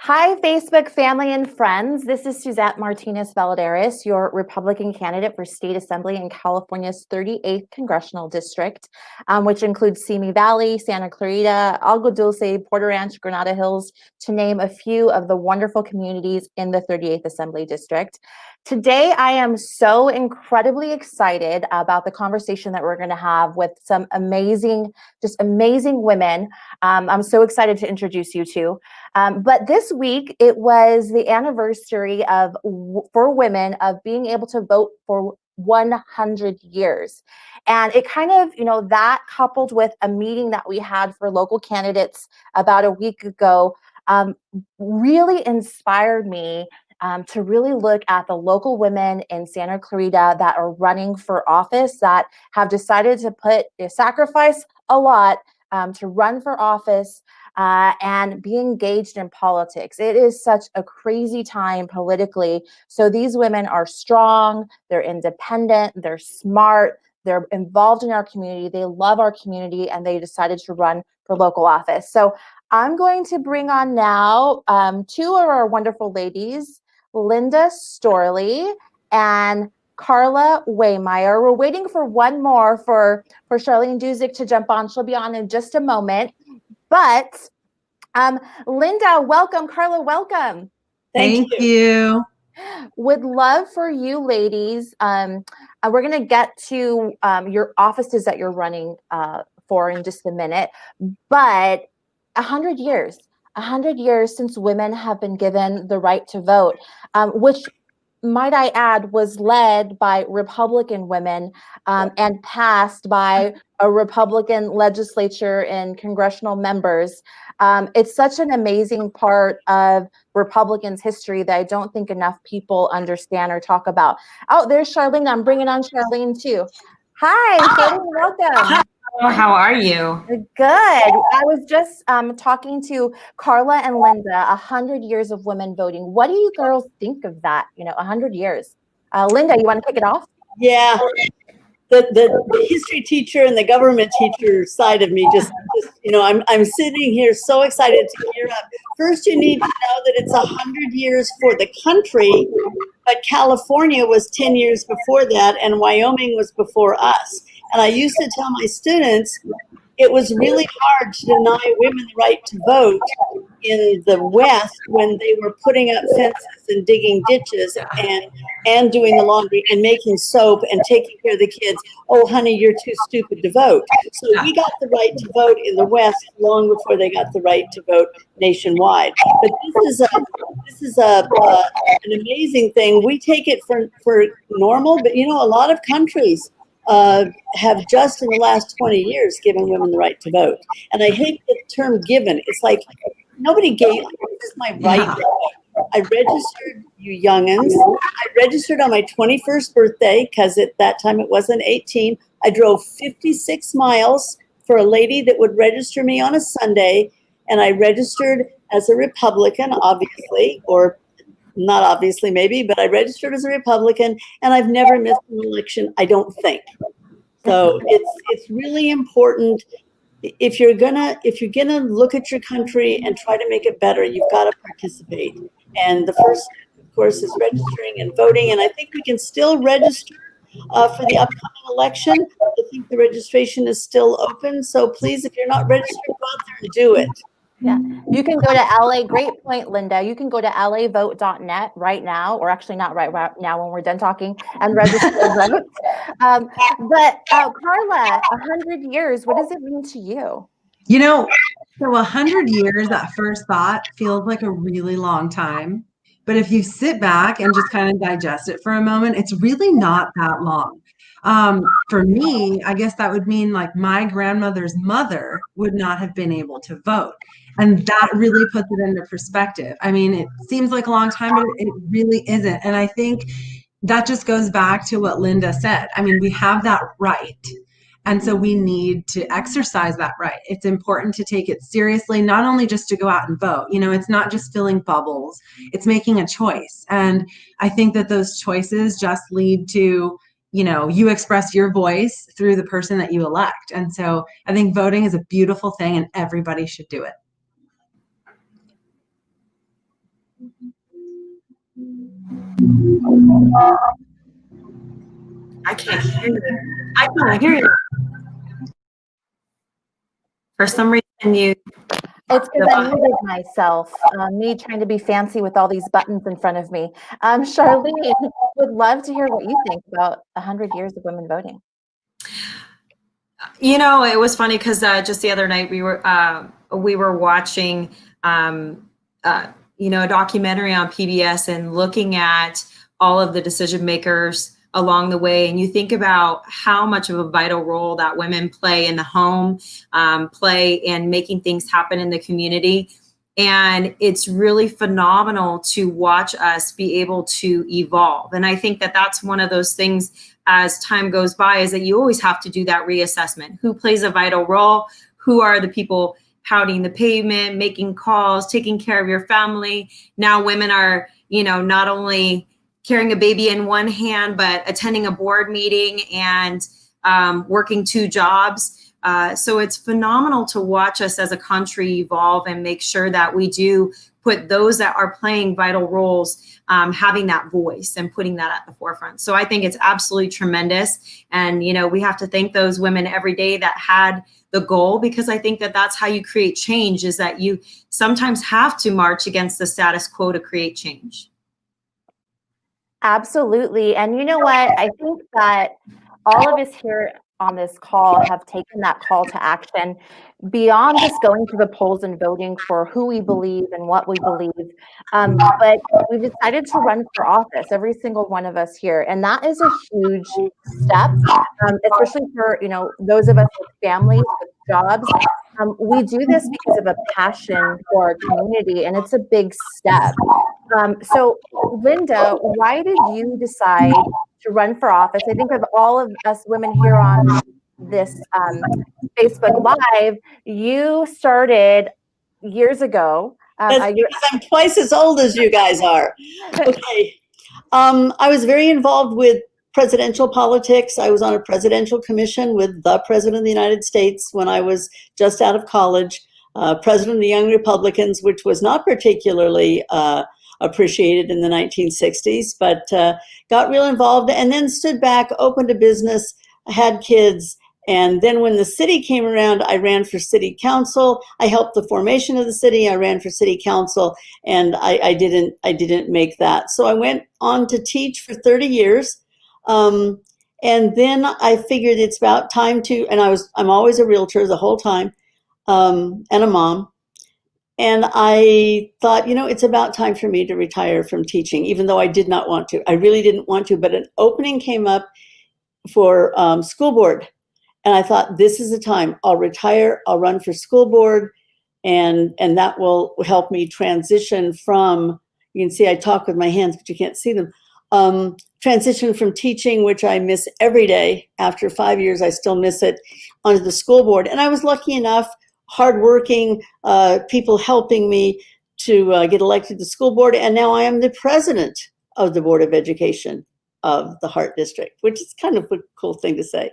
Hi, Facebook family and friends. This is Suzette Martinez Valadares, your Republican candidate for State Assembly in California's 38th Congressional District, which includes Simi Valley, Santa Clarita, Agua Dulce, Porter Ranch, Granada Hills, to name a few of the wonderful communities in the 38th Assembly District. Today, I am so incredibly excited about the conversation that we're going to have with some amazing women. I'm so excited to introduce you to. But this week, it was the anniversary for women of being able to vote for 100 years. And it kind of, that coupled with a meeting that we had for local candidates about a week ago, really inspired me to really look at the local women in Santa Clarita that are running for office, that have decided to sacrifice a lot to run for office and be engaged in politics. It is such a crazy time politically. So these women are strong, they're independent, they're smart, they're involved in our community, they love our community, and they decided to run for local office. So I'm going to bring on now two of our wonderful ladies, Linda Storley and Karla Waymire. We're waiting for one more for Sharlene Duzick to jump on. She'll be on in just a moment. But Linda, welcome. Karla, welcome. Thank you. Would love for you ladies. We're going to get to your offices that you're running for in just a minute. But 100 years since women have been given the right to vote, which, might I add, was led by Republican women and passed by a Republican legislature and congressional members. It's such an amazing part of Republicans' history that I don't think enough people understand or talk about. Oh, there's Sharlene. I'm bringing on Sharlene too. Hi, Sharlene, welcome. How are you? Good. I was just talking to Karla and Linda, 100 years of women voting. What do you girls think of that? 100 years. Linda, you want to kick it off? Yeah. The history teacher and the government teacher side of me just I'm sitting here so excited to hear up. First, you need to know that it's 100 years for the country, but California was 10 years before that, and Wyoming was before us. And I used to tell my students it was really hard to deny women the right to vote in the West when they were putting up fences and digging ditches and doing the laundry and making soap and taking care of the kids. Oh, honey, you're too stupid to vote. So we got the right to vote in the West long before they got the right to vote nationwide. But this is an amazing thing. We take it for normal, but a lot of countries have just in the last 20 years given women the right to vote. And I hate the term given. It's like nobody gave, this is my right. Yeah. I registered, you youngins. I registered on my 21st birthday because at that time it wasn't 18. I drove 56 miles for a lady that would register me on a Sunday. And I registered as a Republican, obviously, or not obviously maybe, but I registered as a Republican, and I've never missed an election, I don't think. So it's really important. If you're gonna look at your country and try to make it better, you've got to participate. And the first, of course, is registering and voting. And I think we can still register for the upcoming election. I think the registration is still open. So please, if you're not registered, go out there and do it. Yeah, you can go to LA. Great point, Linda. You can go to lavote.net right now, or actually not right now when we're done talking, and register to vote. But Karla, 100 years, what does it mean to you? So 100 years at first thought feels like a really long time. But if you sit back and just kind of digest it for a moment, it's really not that long. For me, I guess that would mean like my grandmother's mother would not have been able to vote. And that really puts it into perspective. I mean, it seems like a long time, but it really isn't. And I think that just goes back to what Linda said. I mean, we have that right. And so we need to exercise that right. It's important to take it seriously, not only just to go out and vote. It's not just filling bubbles. It's making a choice. And I think that those choices just lead to, you express your voice through the person that you elect. And so I think voting is a beautiful thing and everybody should do it. I can't hear you. I can't hear you. For some reason, you. It's because I muted myself, me trying to be fancy with all these buttons in front of me. Sharlene, would love to hear what you think about 100 years of women voting. You know, it was funny because just the other night we were watching, you know, a documentary on PBS and looking at all of the decision makers along the way. And you think about how much of a vital role that women play in the home, play in making things happen in the community. And it's really phenomenal to watch us be able to evolve. And I think that that's one of those things as time goes by, is that you always have to do that reassessment. Who plays a vital role? Who are the people pounding the pavement, making calls, taking care of your family? Now women are, you know, not only carrying a baby in one hand, but attending a board meeting and working 2 jobs. So it's phenomenal to watch us as a country evolve and make sure that we do put those that are playing vital roles, having that voice and putting that at the forefront. So I think it's absolutely tremendous. And, you know, we have to thank those women every day that had the goal, because I think that that's how you create change, is that you sometimes have to march against the status quo to create change. Absolutely. And you know what? I think that all of us here on this call have taken that call to action beyond just going to the polls and voting for who we believe and what we believe. But we've decided to run for office, every single one of us here. And that is a huge step, especially for, you know, those of us with families, with jobs. We do this because of a passion for our community, and it's a big step. So Linda, why did you decide to run for office? I think of all of us women here on this Facebook Live, you started years ago. That's because I'm twice as old as you guys are. Okay. I was very involved with presidential politics. I was on a presidential commission with the President of the United States when I was just out of college, President of the Young Republicans, which was not particularly appreciated in the 1960s, but got real involved and then stood back, opened a business, had kids. And then when the city came around, I ran for city council. I helped the formation of the city. I ran for city council, and I didn't make that. So I went on to teach for 30 years. And then I figured it's about time to, and I'm always a realtor the whole time, and a mom. And I thought, you know, it's about time for me to retire from teaching, even though I did not want to. I really didn't want to, but an opening came up for school board. And I thought, this is the time. I'll retire, I'll run for school board, and that will help me transition from, you can see I talk with my hands, but you can't see them, transition from teaching, which I miss every day. After 5 years, I still miss it, onto the school board. And I was lucky enough, hardworking, people helping me to get elected to the school board. And now I am the president of the Board of Education of the Hart District, which is kind of a cool thing to say.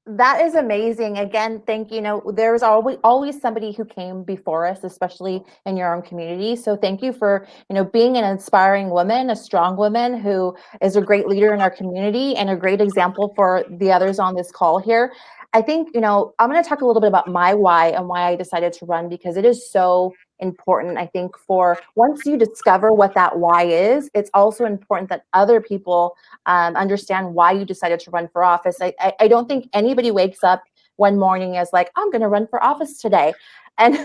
That is amazing. Again, thank you. You know, there's always somebody who came before us, especially in your own community. So thank you for, you know, being an inspiring woman, a strong woman who is a great leader in our community and a great example for the others on this call here. I think, you know, I'm going to talk a little bit about my why and why I decided to run, because it is so important. I think for once you discover what that why is, it's also important that other people understand why you decided to run for office. I don't think anybody wakes up one morning as like, I'm going to run for office today. And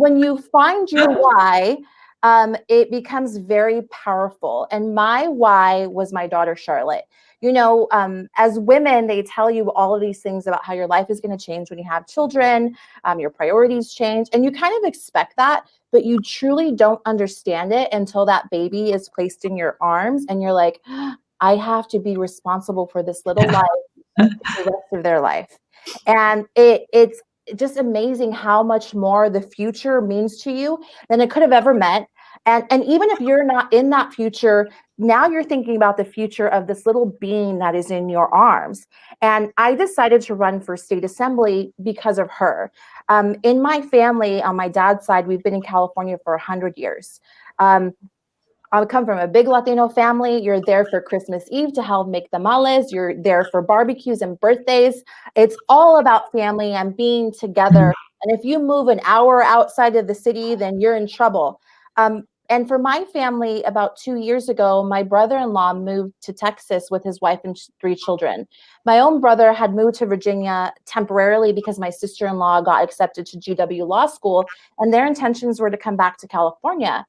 when you find your why, it becomes very powerful. And my why was my daughter, Charlotte. You know, as women, they tell you all of these things about how your life is going to change when you have children, your priorities change, and you kind of expect that, but you truly don't understand it until that baby is placed in your arms and you're like, I have to be responsible for this little life for the rest of their life. And it's just amazing how much more the future means to you than it could have ever meant. And even if you're not in that future, now you're thinking about the future of this little being that is in your arms. And I decided to run for state assembly because of her. In my family, on my dad's side, we've been in California for 100 years. I come from a big Latino family. You're there for Christmas Eve to help make tamales. You're there for barbecues and birthdays. It's all about family and being together. And if you move an hour outside of the city, then you're in trouble. And for my family, about 2 years ago, my brother-in-law moved to Texas with his wife and 3 children. My own brother had moved to Virginia temporarily because my sister-in-law got accepted to GW Law School, and their intentions were to come back to California.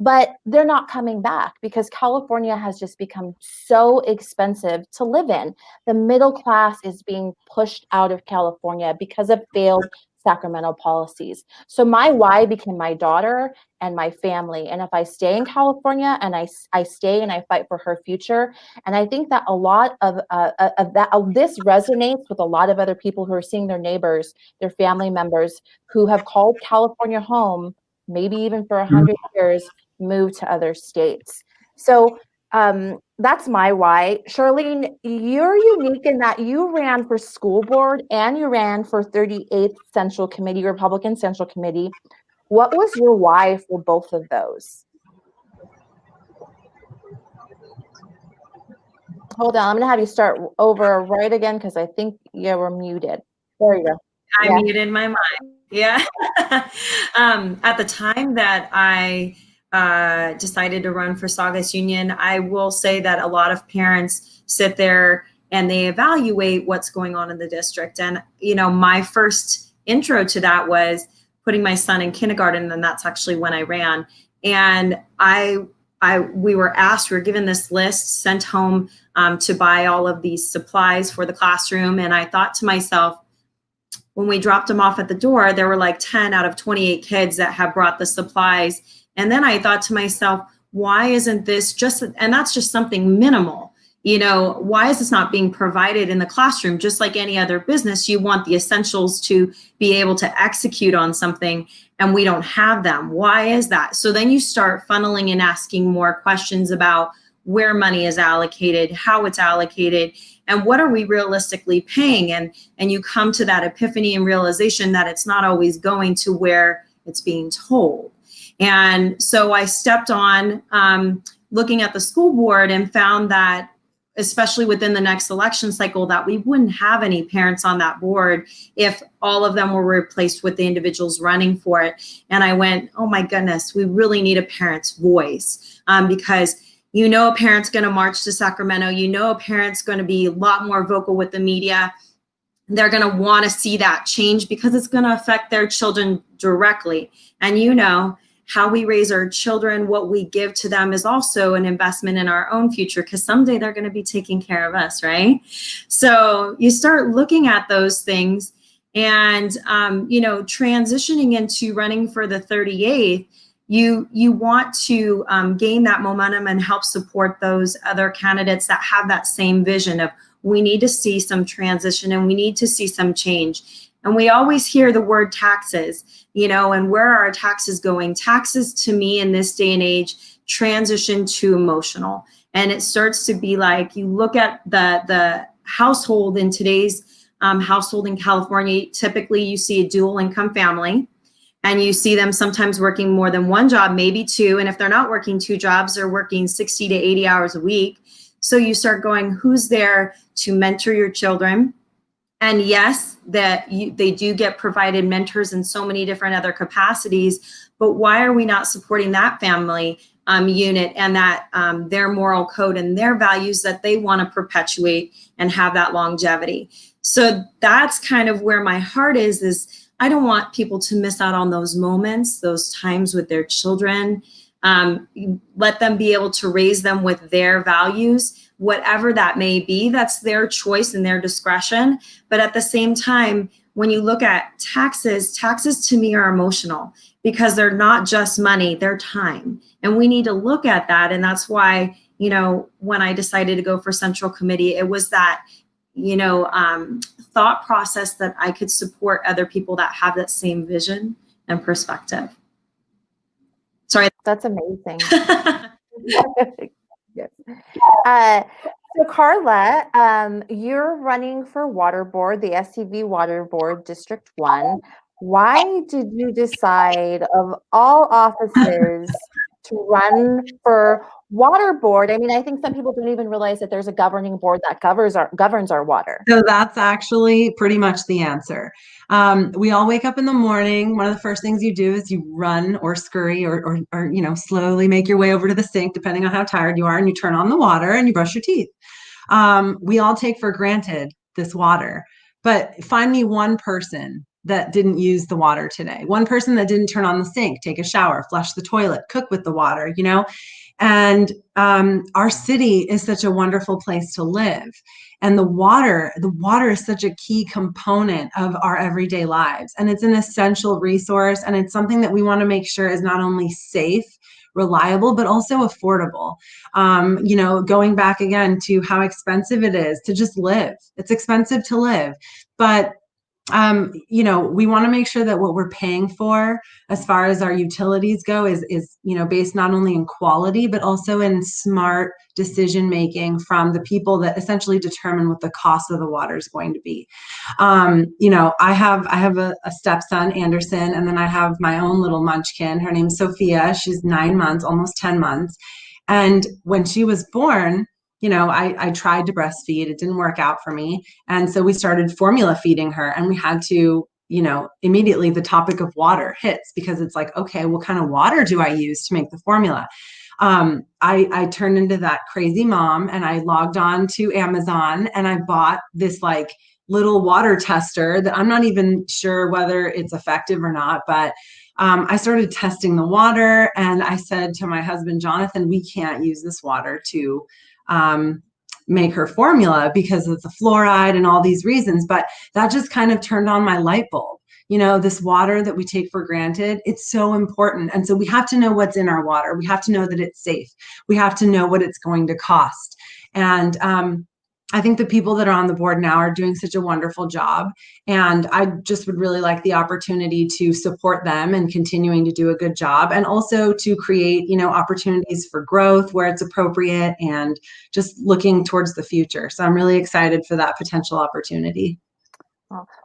But they're not coming back because California has just become so expensive to live in. The middle class is being pushed out of California because of failed Sacramento policies. So my why became my daughter and my family. And if I stay in California and I stay and I fight for her future, and I think that a lot of this resonates with a lot of other people who are seeing their neighbors, their family members who have called California home, maybe even for 100 years, move to other states. So that's my why. Sharlene, you're unique in that you ran for school board and you ran for 38th Central Committee, Republican Central Committee. What was your why for both of those? Hold on, I'm going to have you start over right again because I think you were muted. There you go. I muted my mic. Yeah. At the time that I decided to run for Saugus Union, I will say that a lot of parents sit there and they evaluate what's going on in the district. And, you know, my first intro to that was putting my son in kindergarten, and that's actually when I ran. And we were asked, we were given this list, sent home to buy all of these supplies for the classroom. And I thought to myself, when we dropped them off at the door, there were like 10 out of 28 kids that have brought the supplies. And then I thought to myself, why isn't this just, and that's just something minimal, you know, why is this not being provided in the classroom? Just like any other business, you want the essentials to be able to execute on something, and we don't have them. Why is that? So then you start funneling and asking more questions about where money is allocated, how it's allocated, and what are we realistically paying? And you come to that epiphany and realization that it's not always going to where it's being told. And so I stepped on looking at the school board and found that, especially within the next election cycle, that we wouldn't have any parents on that board if all of them were replaced with the individuals running for it. And I went, oh my goodness, we really need a parent's voice, because you know a parent's going to march to Sacramento. You know a parent's going to be a lot more vocal with the media. They're going to want to see that change because it's going to affect their children directly. And you know, how we raise our children, what we give to them is also an investment in our own future, because someday they're going to be taking care of us, right? So you start looking at those things, and you know, transitioning into running for the 38th, you want to gain that momentum and help support those other candidates that have that same vision of, we need to see some transition and we need to see some change. And we always hear the word taxes, you know, and where are our taxes going? Taxes, to me, in this day and age, transition to emotional. And it starts to be like, you look at the household in today's household in California, typically you see a dual income family, and you see them sometimes working more than one job, maybe 2. And if they're not working 2 jobs, they're working 60 to 80 hours a week. So you start going, who's there to mentor your children? And yes, they do get provided mentors in so many different other capacities, but why are we not supporting that family unit and that their moral code and their values that they want to perpetuate and have that longevity? So that's kind of where my heart is I don't want people to miss out on those moments, those times with their children. Let them be able to raise them with their values, whatever that may be. That's their choice and their discretion. But at the same time, when you look at taxes to me are emotional, because they're not just money, they're time. And we need to look at that. And that's why, you know, when I decided to go for Central Committee, it was that, you know, thought process that I could support other people that have that same vision and perspective. Sorry. That's amazing. Yes. So Karla, you're running for water board, the SCV Water Board District 1. Why did you decide, of all offices, to run for water board? I mean, I think some people don't even realize that there's a governing board that governs our water. So that's actually pretty much the answer. We all wake up in the morning. One of the first things you do is you run or scurry or slowly make your way over to the sink, depending on how tired you are, and you turn on the water and you brush your teeth. We all take for granted this water, but find me one person that didn't use the water today. One person that didn't turn on the sink, take a shower, flush the toilet, cook with the water, And our city is such a wonderful place to live. And the water is such a key component of our everyday lives. And it's an essential resource. And it's something that we want to make sure is not only safe, reliable, but also affordable. Going back again to how expensive it is to just live. It's expensive to live, but we want to make sure that what we're paying for as far as our utilities go is based not only in quality, but also in smart decision making from the people that essentially determine what the cost of the water is going to be. I have a stepson, Anderson, and then I have my own little munchkin. Her name's Sophia. She's 9 months, almost 10 months. And when she was born, I tried to breastfeed. It didn't work out for me. And so we started formula feeding her, and we had to, immediately the topic of water hits, because it's like, okay, what kind of water do I use to make the formula? I turned into that crazy mom, and I logged on to Amazon, and I bought this like little water tester that I'm not even sure whether it's effective or not, but I started testing the water, and I said to my husband, Jonathan, we can't use this water to make her formula because of the fluoride and all these reasons. But that just kind of turned on my light bulb. This water that we take for granted, it's so important. And so we have to know what's in our water. We have to know that it's safe. We have to know what it's going to cost. And I think the people that are on the board now are doing such a wonderful job. And I just would really like the opportunity to support them and continuing to do a good job, and also to create, opportunities for growth where it's appropriate, and just looking towards the future. So I'm really excited for that potential opportunity.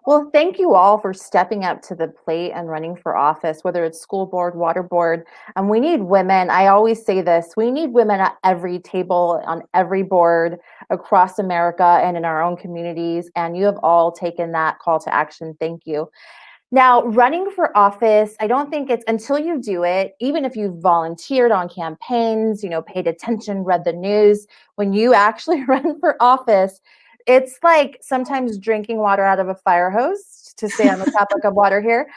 Well, thank you all for stepping up to the plate and running for office, whether it's school board, water board. And we need women. I always say this, we need women at every table, on every board across America and in our own communities. And you have all taken that call to action. Thank you. Now, running for office, I don't think it's until you do it, even if you've volunteered on campaigns, paid attention, read the news, when you actually run for office, it's like sometimes drinking water out of a fire hose, to stay on the topic of water here.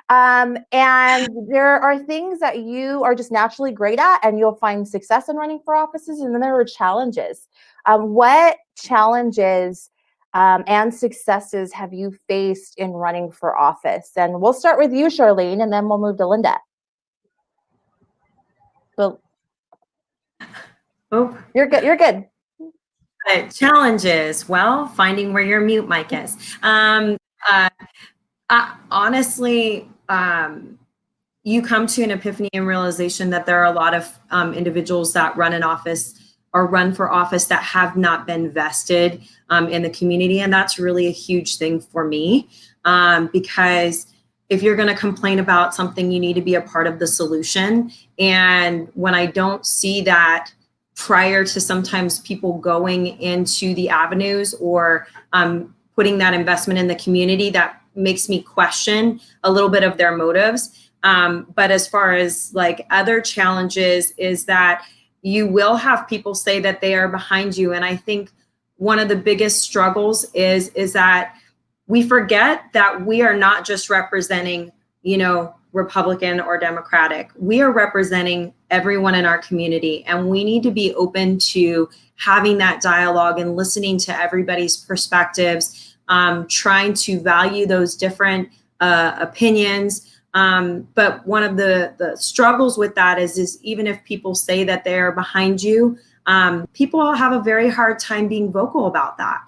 And there are things that you are just naturally great at, and you'll find success in running for offices. And then there are challenges. What challenges and successes have you faced in running for office? And we'll start with you, Sharlene, and then we'll move to Linda. So, you're good. You're good. Challenges, well, finding where your mute mic is. Honestly, you come to an epiphany and realization that there are a lot of individuals that run in office or run for office that have not been vested in the community. And that's really a huge thing for me, because if you're going to complain about something, you need to be a part of the solution. And when I don't see that prior to sometimes people going into the avenues or putting that investment in the community, that makes me question a little bit of their motives. But as far as like other challenges, is that you will have people say that they are behind you. And I think one of the biggest struggles is that we forget that we are not just representing, Republican or Democratic. We are representing everyone in our community, and we need to be open to having that dialogue and listening to everybody's perspectives, trying to value those different opinions. But one of the struggles with that is even if people say that they are behind you, people have a very hard time being vocal about that.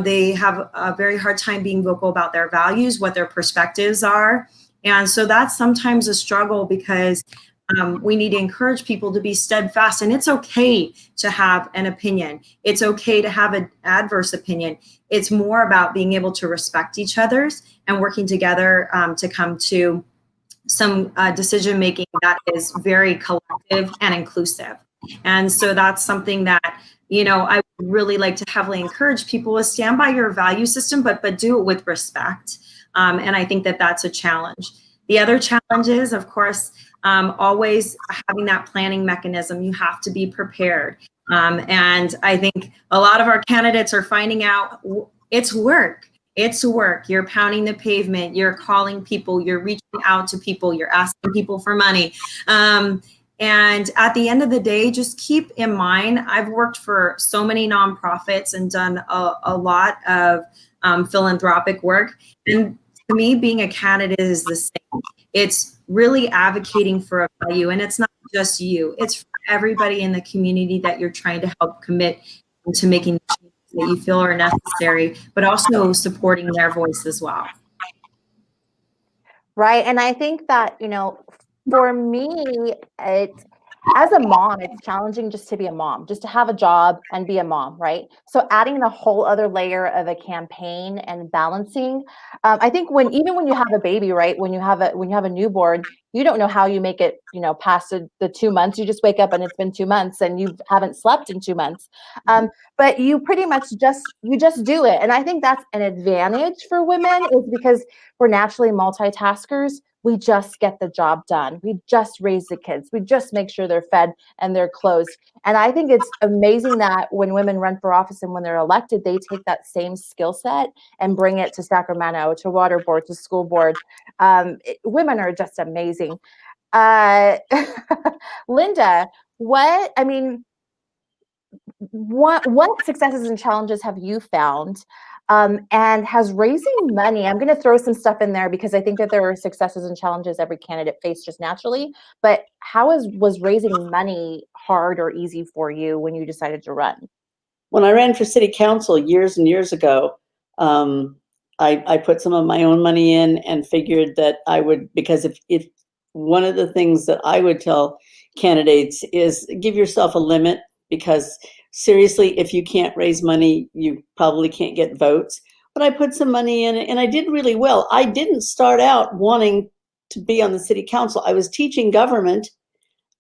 They have a very hard time being vocal about their values, what their perspectives are. And so that's sometimes a struggle, because we need to encourage people to be steadfast. And it's okay to have an opinion. It's okay to have an adverse opinion. It's more about being able to respect each other's and working together to come to some decision making that is very collective and inclusive. And so that's something that, you know, I would really like to heavily encourage people to stand by your value system, but do it with respect. And I think that that's a challenge. The other challenge is, of course, always having that planning mechanism. You have to be prepared. And I think a lot of our candidates are finding out it's work. It's work. You're pounding the pavement. You're calling people. You're reaching out to people. You're asking people for money. And at the end of the day, just keep in mind, I've worked for so many nonprofits and done a lot of philanthropic work. And to me, being a candidate is the same. It's really advocating for a value. And it's not just you. It's for everybody in the community that you're trying to help commit to making the changes that you feel are necessary, but also supporting their voice as well. Right. And I think that, you know, for me, as a mom, it's challenging just to be a mom, just to have a job and be a mom, right? So adding the whole other layer of a campaign and balancing, I think even when you have a baby, right? When you have a newborn, you don't know how you make it, you know, past the 2 months. You just wake up and it's been 2 months and you haven't slept in 2 months. But you pretty much just do it. And I think that's an advantage for women, is because we're naturally multitaskers. We just get the job done. We just raise the kids. We just make sure they're fed and they're clothed. And I think it's amazing that when women run for office and when they're elected, they take that same skill set and bring it to Sacramento, to water board, to school board. Women are just amazing. Linda, what successes and challenges have you found? And has raising money, I'm going to throw some stuff in there because I think that there are successes and challenges every candidate faced just naturally, but was raising money hard or easy for you when you decided to run? When I ran for city council years and years ago, I put some of my own money in and figured that I would, because if one of the things that I would tell candidates is give yourself a limit, because seriously, if you can't raise money, you probably can't get votes. But I put some money in and I did really well. I didn't start out wanting to be on the city council. I was teaching government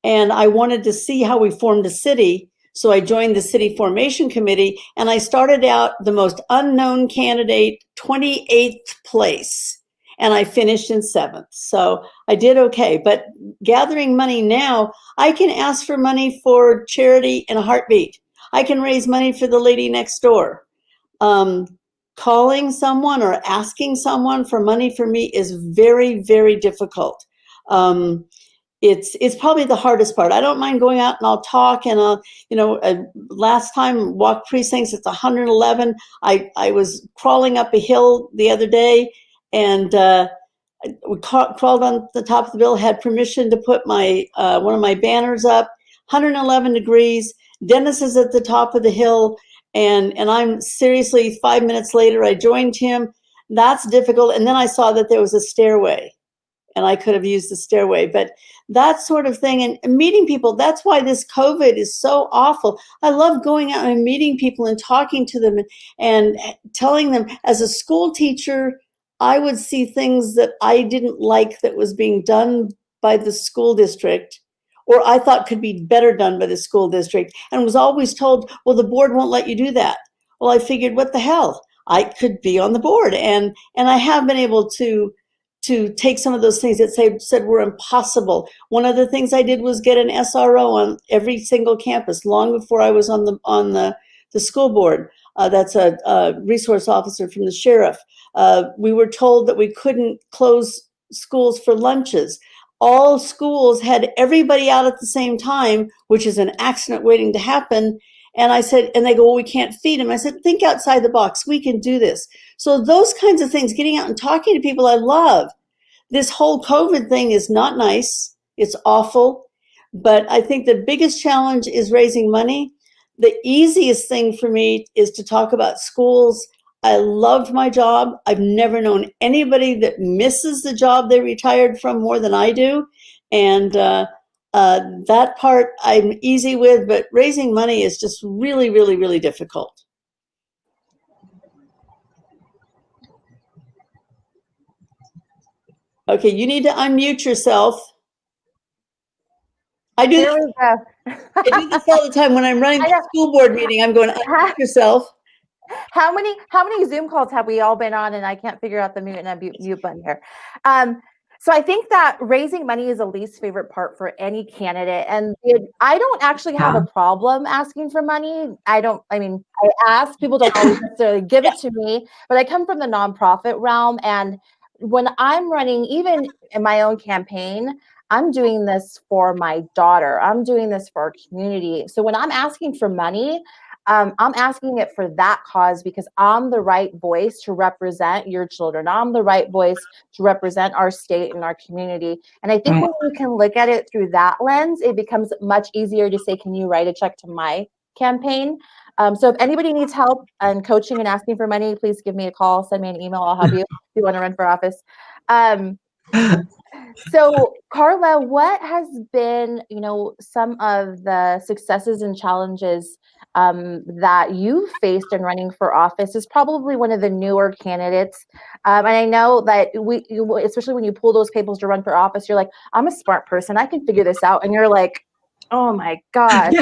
and I wanted to see how we formed a city. So I joined the city formation committee and I started out the most unknown candidate, 28th place. And I finished in 7th. So I did okay. But gathering money now, I can ask for money for charity in a heartbeat. I can raise money for the lady next door. Calling someone or asking someone for money for me is very, very difficult. It's probably the hardest part. I don't mind going out and I'll talk and I'll, last time walk precincts, it's 111. I was crawling up a hill the other day and we crawled on the top of the bill, had permission to put my one of my banners up, 111 degrees. Dennis is at the top of the hill, and I'm seriously 5 minutes later, I joined him. That's difficult. And then I saw that there was a stairway, and I could have used the stairway, but that sort of thing. And meeting people, that's why this COVID is so awful. I love going out and meeting people and talking to them and telling them. As a school teacher, I would see things that I didn't like that was being done by the school district, or I thought could be better done by the school district, and was always told, well, the board won't let you do that. Well, I figured, what the hell? I could be on the board. And I have been able to take some of those things that said were impossible. One of the things I did was get an SRO on every single campus long before I was on the school board. That's a resource officer from the sheriff. We were told that we couldn't close schools for lunches. All schools had everybody out at the same time, which is an accident waiting to happen. And I said, and they go, well, we can't feed them. I said, think outside the box. We can do this. So those kinds of things, getting out and talking to people, I love. This whole COVID thing is not nice. It's awful. But I think the biggest challenge is raising money. The easiest thing for me is to talk about schools. I loved my job. I've never known anybody that misses the job they retired from more than I do. And that part I'm easy with, but raising money is just really, really, really difficult. Okay, you need to unmute yourself. I do There this, we go. I do this all the time when I'm running I the know. school board meeting. I'm going, unmute yourself. How many Zoom calls have we all been on, and I can't figure out the mute and unmute button here. So I think that raising money is the least favorite part for any candidate, and I don't actually have a problem asking for money. I ask, people don't always necessarily give it to me, but I come from the nonprofit realm, and when I'm running, even in my own campaign, I'm doing this for my daughter. I'm doing this for our community. So when I'm asking for money, I'm asking it for that cause because I'm the right voice to represent your children. I'm the right voice to represent our state and our community. And I think when you can look at it through that lens, it becomes much easier to say, can you write a check to my campaign? So if anybody needs help and coaching and asking for money, please give me a call, send me an email. I'll help you if you want to run for office. So Karla, what has been, some of the successes and challenges that you faced in running for office? Is probably one of the newer candidates. And I know that especially when you pull those papers to run for office, you're like, I'm a smart person. I can figure this out. And you're like, oh my gosh.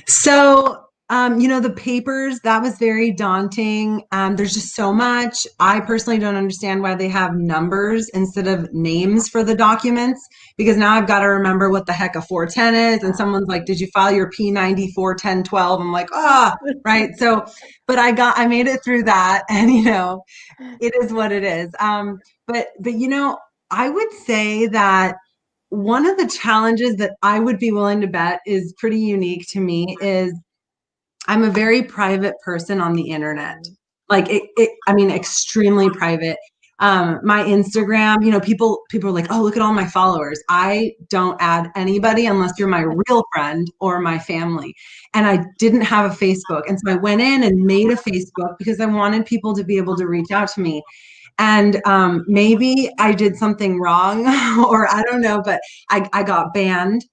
So, the papers, that was very daunting. There's just so much. I personally don't understand why they have numbers instead of names for the documents, because now I've got to remember what the heck a 410 is. And someone's like, did you file your P90 41012? I'm like, right. So, but I made it through that, and, it is what it is. But I would say that one of the challenges that I would be willing to bet is pretty unique to me is I'm a very private person on the internet. Like extremely private. My Instagram, people are like, oh, look at all my followers. I don't add anybody unless you're my real friend or my family. And I didn't have a Facebook. And so I went in and made a Facebook because I wanted people to be able to reach out to me. And maybe I did something wrong or I don't know, but I got banned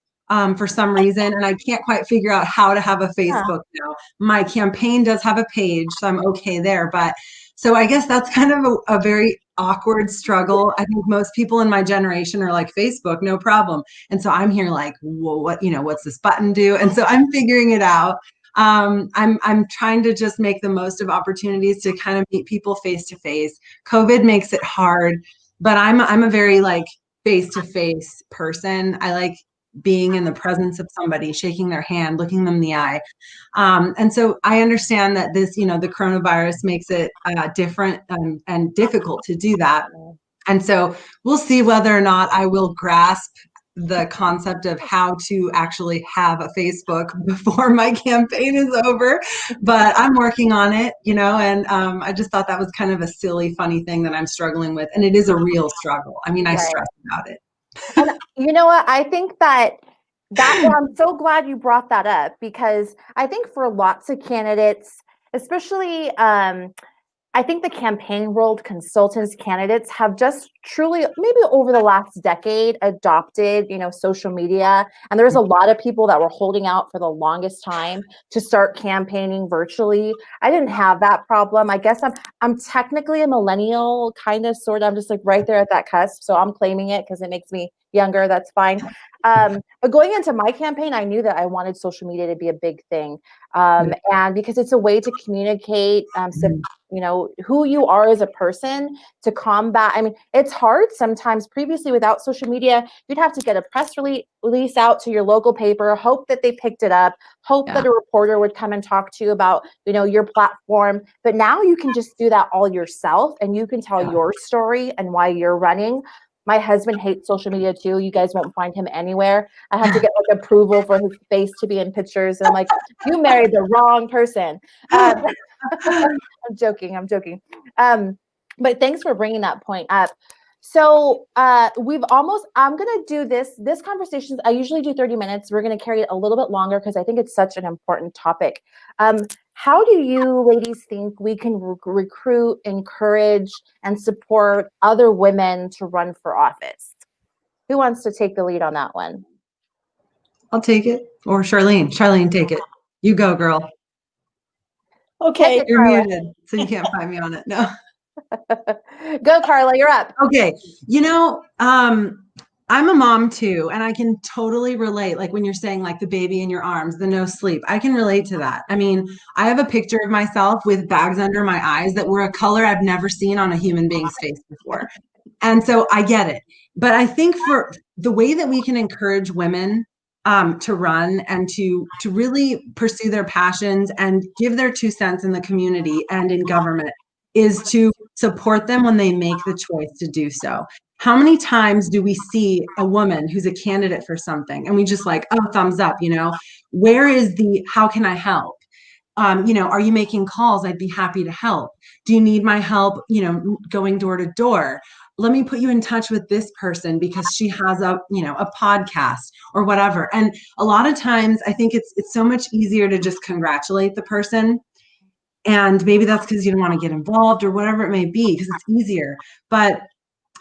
for some reason. And I can't quite figure out how to have a Facebook now. My campaign does have a page, so I'm okay there. But so I guess that's kind of a very awkward struggle. I think most people in my generation are like, Facebook, no problem. And so I'm here like, well, what's this button do? And so I'm figuring it out. I'm trying to just make the most of opportunities to kind of meet people face to face. COVID makes it hard, but I'm a very like face to face person. I like being in the presence of somebody, shaking their hand, looking them in the eye. And so I understand that this, the coronavirus makes it different and difficult to do that. And so we'll see whether or not I will grasp the concept of how to actually have a Facebook before my campaign is over, but I'm working on it, and I just thought that was kind of a silly, funny thing that I'm struggling with. And it is a real struggle. I mean, I stress about it. And you know what? I think that I'm so glad you brought that up, because I think for lots of candidates, especially, I think the campaign world, consultants, candidates have just truly, maybe over the last decade, adopted, social media. And there's a lot of people that were holding out for the longest time to start campaigning virtually. I didn't have that problem. I guess I'm technically a millennial, kind of, sort of. I'm just like right there at that cusp. So I'm claiming it because it makes me younger. That's fine. But going into my campaign, I knew that I wanted social media to be a big thing. And because it's a way to communicate, who you are as a person, to combat. I mean, it's hard sometimes. Previously, without social media, you'd have to get a press release out to your local paper, hope that they picked it up, hope that a reporter would come and talk to you about, your platform. But now you can just do that all yourself, and you can tell your story and why you're running. My husband hates social media too. You guys won't find him anywhere. I have to get like approval for his face to be in pictures. And I'm like, you married the wrong person. I'm joking. But thanks for bringing that point up. So I'm going to do this conversation. I usually do 30 minutes. We're going to carry it a little bit longer because I think it's such an important topic. How do you ladies think we can recruit, encourage, and support other women to run for office? Who wants to take the lead on that one? I'll take it. Or Sharlene, take it. You go, girl. Okay. You're muted, so you can't find me on it. No. Go, Karla, you're up. Okay. I'm a mom too, and I can totally relate. Like when you're saying like the baby in your arms, the no sleep, I can relate to that. I mean, I have a picture of myself with bags under my eyes that were a color I've never seen on a human being's face before. And so I get it. But I think for the way that we can encourage women to run and to really pursue their passions and give their 2 cents in the community and in government is to support them when they make the choice to do so. How many times do we see a woman who's a candidate for something and we just like, oh, thumbs up, where is the, how can I help? Are you making calls? I'd be happy to help. Do you need my help, going door to door? Let me put you in touch with this person because she has a podcast or whatever. And a lot of times I think it's so much easier to just congratulate the person. And maybe that's because you don't want to get involved or whatever it may be, because it's easier. But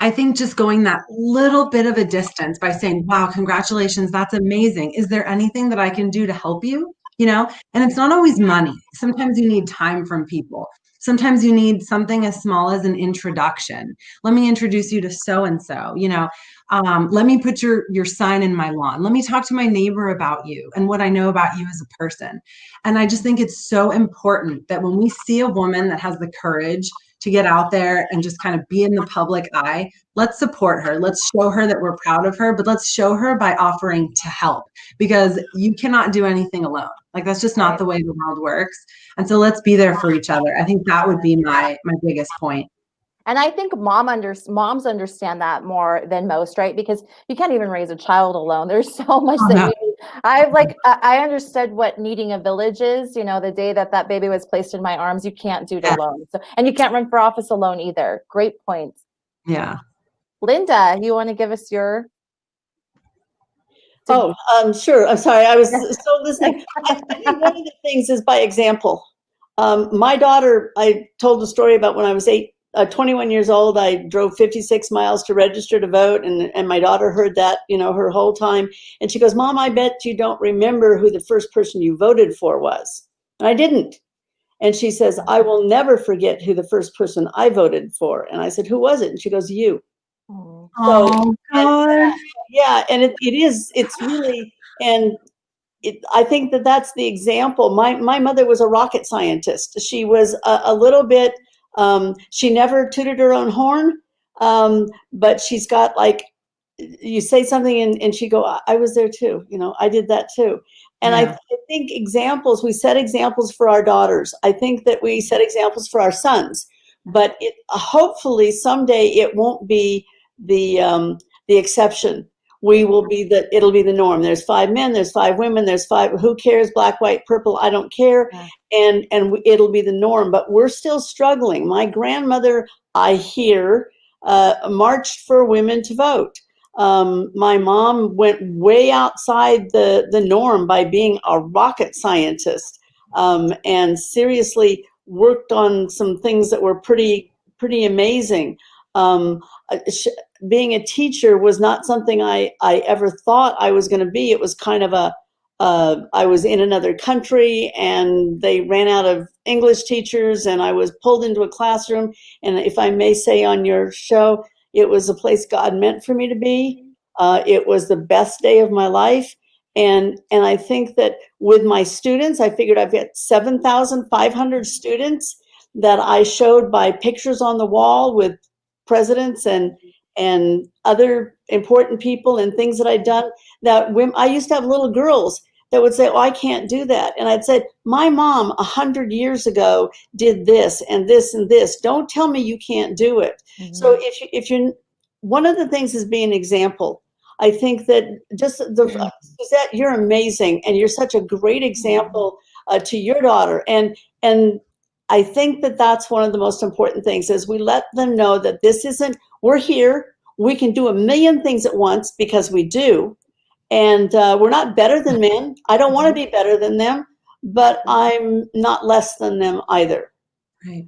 I think just going that little bit of a distance by saying, wow, congratulations, that's amazing. Is there anything that I can do to help you? And it's not always money. Sometimes you need time from people. Sometimes you need something as small as an introduction. Let me introduce you to so-and-so, let me put your sign in my lawn. Let me talk to my neighbor about you and what I know about you as a person. And I just think it's so important that when we see a woman that has the courage to get out there and just kind of be in the public eye, let's support her. Let's show her that we're proud of her, but let's show her by offering to help, because you cannot do anything alone. Like that's just not the way the world works. And so let's be there for each other. I think that would be my biggest point. And I think moms understand that more than most, right? Because you can't even raise a child alone. There's so much that you need. I understood what needing a village is. The day that baby was placed in my arms, you can't do it alone. So, and you can't run for office alone either. Great points. Yeah. Linda, you want to give us your? Sure. I'm sorry. I was still listening. I think one of the things is by example. My daughter, I told the story about when I was 21 years old, I drove 56 miles to register to vote. And my daughter heard that, her whole time. And she goes, Mom, I bet you don't remember who the first person you voted for was. And I didn't. And she says, I will never forget who the first person I voted for. And I said, who was it? And she goes, you. Oh, God. Yeah. And it's really, and I think that's the example. My mother was a rocket scientist. She was a little bit, she never tooted her own horn, but she's got like, you say something and she go, I was there too. I did that too. And I think examples, we set examples for our daughters. I think that we set examples for our sons, but hopefully someday it won't be the exception. It'll be the norm. There's 5 men, there's 5 women, there's 5, who cares, black, white, purple, I don't care. And it'll be the norm, but we're still struggling. My grandmother, I hear, marched for women to vote. My mom went way outside the norm by being a rocket scientist, and seriously worked on some things that were pretty amazing. Being a teacher was not something I ever thought I was going to be. It was kind of I was in another country and they ran out of English teachers and I was pulled into a classroom. And if I may say on your show, it was a place God meant for me to be. It was the best day of my life. And I think that with my students, I figured I've got 7,500 students that I showed by pictures on the wall with presidents and other important people and things that I'd done, that when I used to have little girls that would say, oh, I can't do that. And I'd say, my mom 100 years ago did this and this and this. Don't tell me you can't do it. Mm-hmm. So if you're, one of the things is being an example. I think that Suzette, you're amazing. And you're such a great example to your daughter. And I think that that's one of the most important things is we let them know that this isn't, we're here. We can do a million things at once because we do. And we're not better than men. I don't want to be better than them, but I'm not less than them either. Right.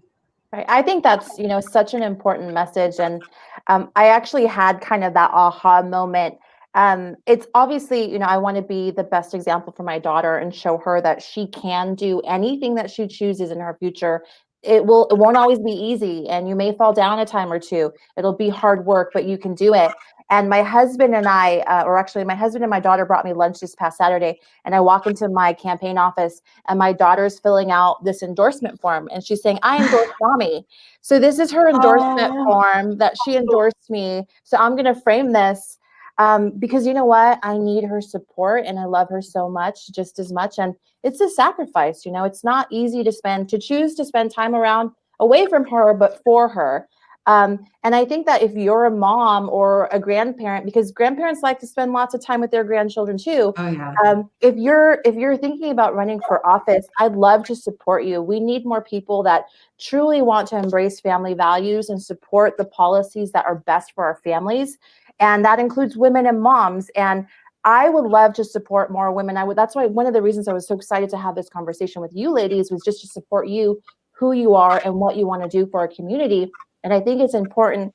Right. I think that's, such an important message. And I actually had kind of that aha moment. It's obviously, I want to be the best example for my daughter and show her that she can do anything that she chooses in her future it won't always be easy, and you may fall down a time or two. It'll be hard work, but you can do it. And my husband and I, or actually my husband and my daughter brought me lunch this past Saturday, and I walk into my campaign office and my daughter's filling out this endorsement form, and she's saying, I endorse mommy. So this is her endorsement form that she endorsed me. So I'm going to frame this because you know what? I need her support and I love her so much, just as much. And it's a sacrifice, it's not easy to choose to spend time away from her, but for her. And I think that if you're a mom or a grandparent, because grandparents like to spend lots of time with their grandchildren too. Oh, yeah. If you're thinking about running for office, I'd love to support you. We need more people that truly want to embrace family values and support the policies that are best for our families. And that includes women and moms. And I would love to support more women. That's why one of the reasons I was so excited to have this conversation with you ladies was just to support you, who you are and what you want to do for our community. And I think it's important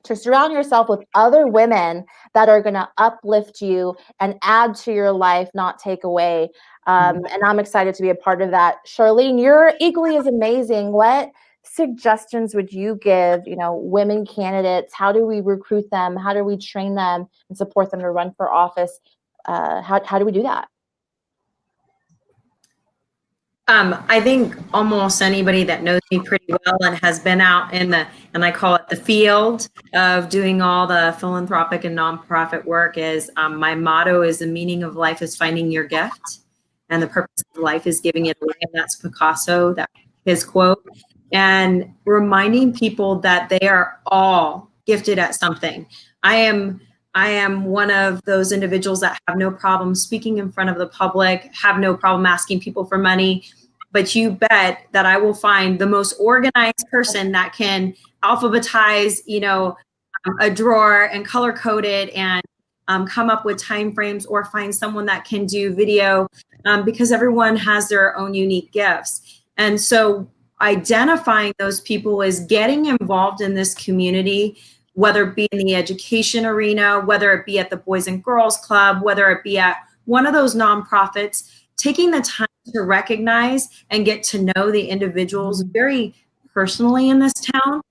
to surround yourself with other women that are going to uplift you and add to your life, not take away. And I'm excited to be a part of that. Sharlene, you're equally as amazing. What suggestions would you give, women candidates? How do we recruit them? How do we train them and support them to run for office? How do we do that? I think almost anybody that knows me pretty well and has been out in and I call it the field of doing all the philanthropic and nonprofit work is my motto is the meaning of life is finding your gift and the purpose of life is giving it away. And that's Picasso, his quote, and reminding people that they are all gifted at something. I am one of those individuals that have no problem speaking in front of the public, have no problem asking people for money, but you bet that I will find the most organized person that can alphabetize, a drawer and color code it and come up with timeframes, or find someone that can do video because everyone has their own unique gifts. And so identifying those people is getting involved in this community, whether it be in the education arena, whether it be at the Boys and Girls Club, whether it be at one of those nonprofits, taking the time to recognize and get to know the individuals very personally in this town,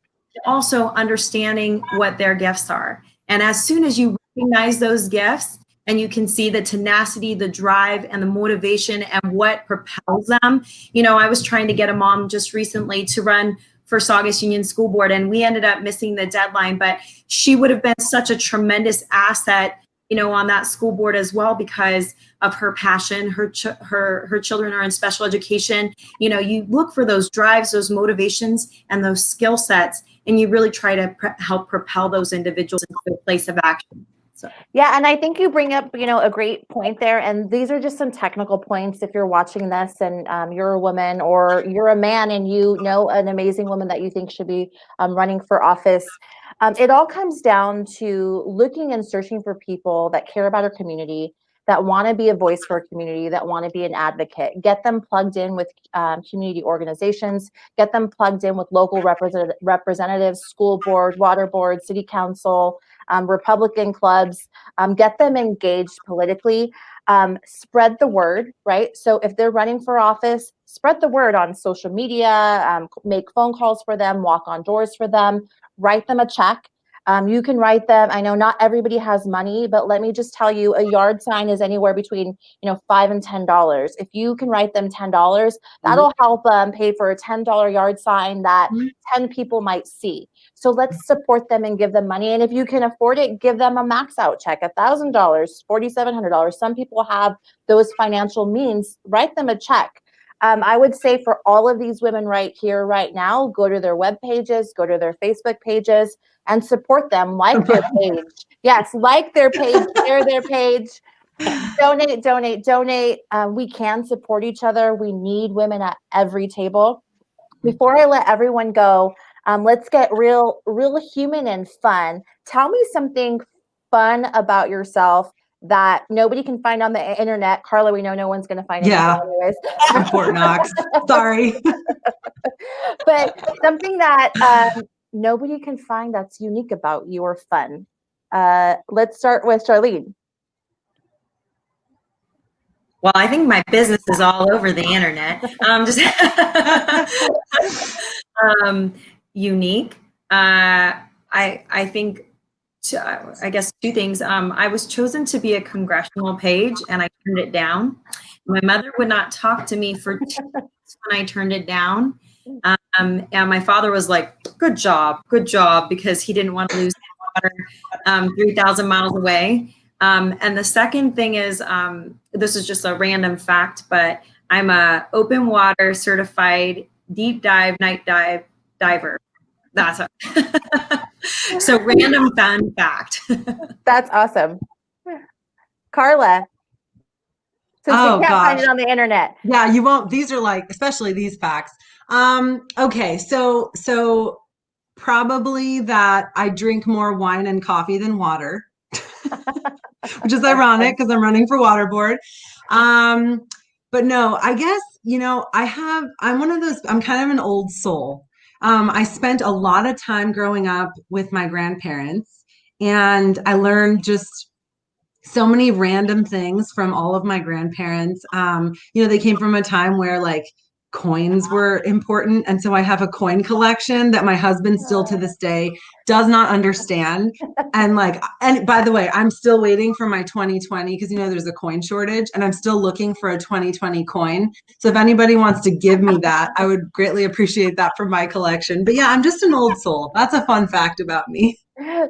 also understanding what their gifts are. And as soon as you recognize those gifts and you can see the tenacity, the drive, and the motivation and what propels them. I was trying to get a mom just recently to run for Saugus Union School Board, and we ended up missing the deadline, but she would have been such a tremendous asset, on that school board as well because of her passion. Her children are in special education. You look for those drives, those motivations, and those skill sets, and you really try to help propel those individuals into a place of action. So. Yeah, and I think you bring up, a great point there. And these are just some technical points. If you're watching this and you're a woman or you're a man and you know an amazing woman that you think should be running for office, it all comes down to looking and searching for people that care about our community, that want to be a voice for our community, that want to be an advocate. Get them plugged in with community organizations, get them plugged in with local representatives, school board, water board, city council, Republican clubs, get them engaged politically, spread the word, right? So if they're running for office, spread the word on social media, make phone calls for them, walk on doors for them, write them a check. You can write them. I know not everybody has money, but let me just tell you, a yard sign is anywhere between, $5 and $10. If you can write them $10, that'll help pay for a $10 yard sign that 10 people might see. So let's support them and give them money. And if you can afford it, give them a max out check, $1,000, $4,700. Some people have those financial means. Write them a check. I would say for all of these women right here, right now, go to their web pages, go to their Facebook pages, and support them. Like their page. Yes, like their page, share their page, donate. We can support each other. We need women at every table. Before I let everyone go, let's get real human and fun. Tell me something fun about yourself that nobody can find on the internet. Karla, we know no one's going to find it anyways. Fort Knox. Sorry. But something that nobody can find that's unique about you or fun. Let's start with Sharlene. Well, I think my business is all over the internet. Just unique. I think, I guess two things. I was chosen to be a congressional page, and I turned it down. My mother would not talk to me for 2 weeks when I turned it down. And my father was like, good job, because he didn't want to lose water 3,000 miles away. And the second thing is, this is just a random fact, but I'm a open water certified deep dive, night dive diver. That's it. So random fun fact. That's awesome. Carla, since Oh, we can't find gosh. it on the internet. Yeah, you won't. These are like, especially these facts. Okay, so probably that I drink more wine and coffee than water, which is ironic because I'm running for water board. But no, I guess, I'm one of those, I'm kind of an old soul. I spent a lot of time growing up with my grandparents, and I learned just so many random things from all of my grandparents. They came from a time where like coins were important. And so I have a coin collection that my husband still to this day does not understand. And by the way, I'm still waiting for my 2020 because there's a coin shortage, and I'm still looking for a 2020 coin. So if anybody wants to give me that, I would greatly appreciate that for my collection. But yeah, I'm just an old soul. That's a fun fact about me.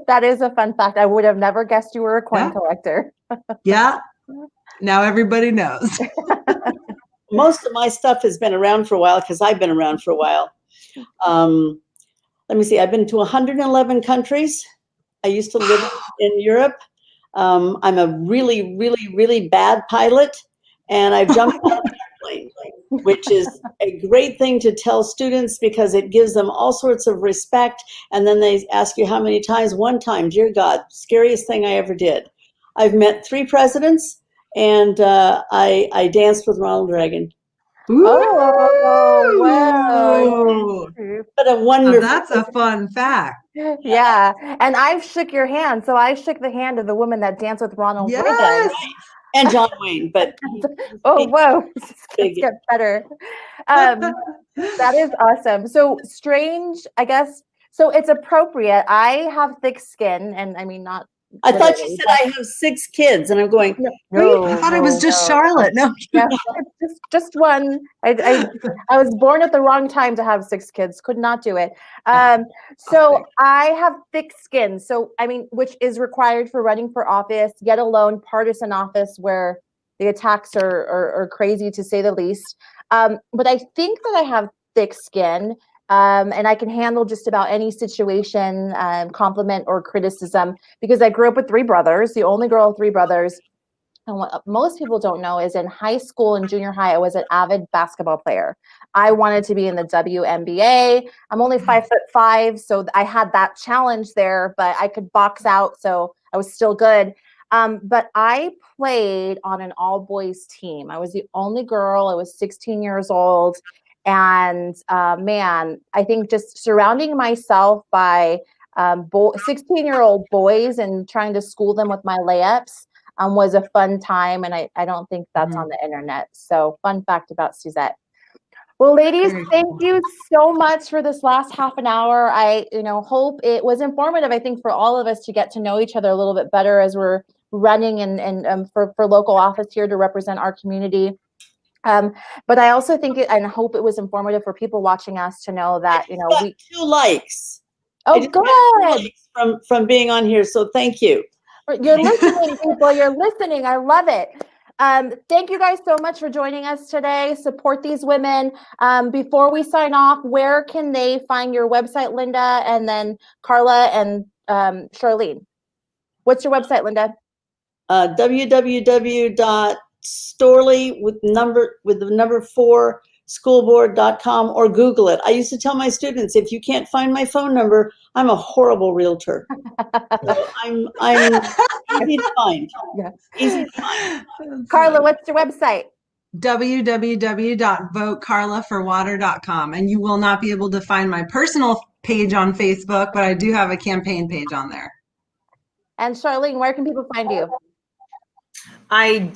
That is a fun fact. I would have never guessed you were a coin collector. Yeah. Now everybody knows. Most of my stuff has been around for a while because I've been around for a while. Let me see. I've been to 111 countries. I used to live in Europe. I'm a really, really, really bad pilot, and I've jumped out of an airplane, which is a great thing to tell students because it gives them all sorts of respect. And then they ask you how many times. One time, dear God, scariest thing I ever did. I've met 3 presidents, and I danced with Ronald Reagan. Ooh. Oh, wow. But a wonderful. That's a fun fact. Yeah. And I've shook your hand. So I shook the hand of the woman that danced with Ronald Reagan. Yes. And John Wayne, but Oh, whoa. Let's get better. That is awesome. So strange, I guess. So it's appropriate. I have thick skin, and I mean, not. I thought you said I have 6 kids, and I'm going. No, I thought it was just Charlotte. No. Yeah, just one. I was born at the wrong time to have 6 kids. Could not do it. So I have thick skin. So I mean, which is required for running for office, yet alone partisan office where the attacks are crazy to say the least. But I think that I have thick skin. And I can handle just about any situation, compliment or criticism, because I grew up with 3 brothers, the only girl of 3 brothers. And what most people don't know is in high school and junior high, I was an avid basketball player. I wanted to be in the WNBA. I'm only 5'5", so I had that challenge there, but I could box out, so I was still good. But I played on an all-boys team. I was the only girl. I was 16 years old. And man, I think just surrounding myself by 16-year-old boys and trying to school them with my layups was a fun time. And I don't think that's on the internet. So fun fact about Suzette. Well, ladies, thank you so much for this last half an hour. I hope it was informative, I think, for all of us to get to know each other a little bit better as we're running and for local office here to represent our community. But I also think and hope it was informative for people watching us to know that, we 2 likes. Oh, good. From being on here. So thank you. You're listening, people. You're listening. I love it. Thank you guys so much for joining us today. Support these women. Before we sign off, where can they find your website, Linda, and then Carla and Sharlene? What's your website, Linda? www.Storley with the number 4 schoolboard.com, or Google it. I used to tell my students, if you can't find my phone number, I'm a horrible realtor. So I'm easy to find. Yeah. Easy to find. Carla, what's your website? www.votecarlaforwater.com. And you will not be able to find my personal page on Facebook, but I do have a campaign page on there. And Sharlene, where can people find you? I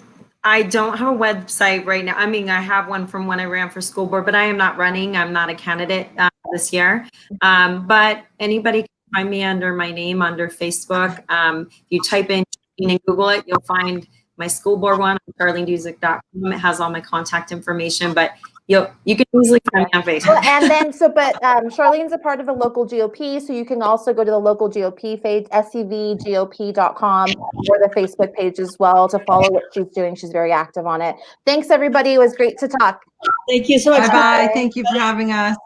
I don't have a website right now. I mean, I have one from when I ran for school board, but I am not running. I'm not a candidate this year. But anybody can find me under my name under Facebook. If you type in and Google it, you'll find my school board one, SharleneDuzick.com. It has all my contact information, but you can easily find me on Facebook. Well, and then, but Charlene's a part of the local GOP, so you can also go to the local GOP page, scvgop.com, or the Facebook page as well to follow what she's doing. She's very active on it. Thanks, everybody. It was great to talk. Thank you so much. Bye-bye. Thank you for having us.